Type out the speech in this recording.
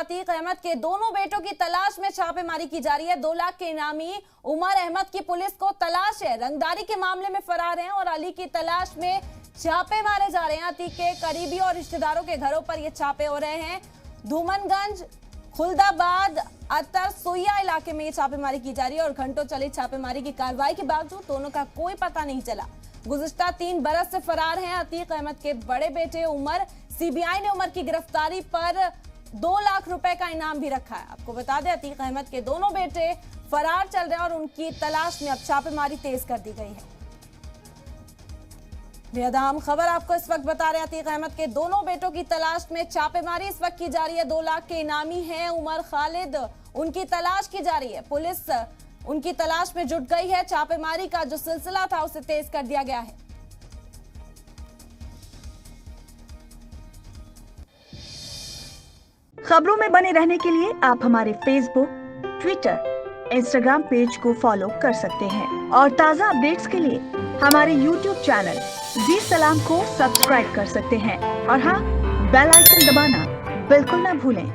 अतीक अहमद के दोनों बेटों की तलाश में छापेमारी की जा रही है। 2 लाख के इनामी उमर अहमद की पुलिस को तलाश है, रंगदारी के मामले में फरार हैं और अली की तलाश में छापे मारे जा रहे हैं। अतीक के करीबी और रिश्तेदारों के घरों पर ये छापे हो रहे हैं। धूमनगंज, खुलदाबाद, अतर, सुइया इलाके में ये छापेमारी की जा रही है और घंटों चली छापेमारी की कार्रवाई के बावजूद दोनों का कोई पता नहीं चला। गुज़िश्ता 3 बरस से फरार हैं अतीक अहमद के बड़े बेटे उमर। सीबीआई ने उमर की गिरफ्तारी पर 2 लाख रुपए का इनाम भी रखा है। आपको बता दें, अतीक अहमद के दोनों बेटे फरार चल रहे हैं और उनकी तलाश में अब छापेमारी तेज कर दी गई है। बेहद अहम खबर आपको इस वक्त बता रहे हैं। अतीक अहमद के दोनों बेटों की तलाश में छापेमारी इस वक्त की जा रही है। 2 लाख के इनामी हैं उमर, खालिद, उनकी तलाश की जा रही है। पुलिस उनकी तलाश में जुट गई है। छापेमारी का जो सिलसिला था उसे तेज कर दिया गया है। खबरों में बने रहने के लिए आप हमारे फेसबुक, ट्विटर, इंस्टाग्राम पेज को फॉलो कर सकते हैं और ताज़ा अपडेट्स के लिए हमारे यूट्यूब चैनल जी सलाम को सब्सक्राइब कर सकते हैं और हाँ, बेल आइकन दबाना बिल्कुल ना भूलें।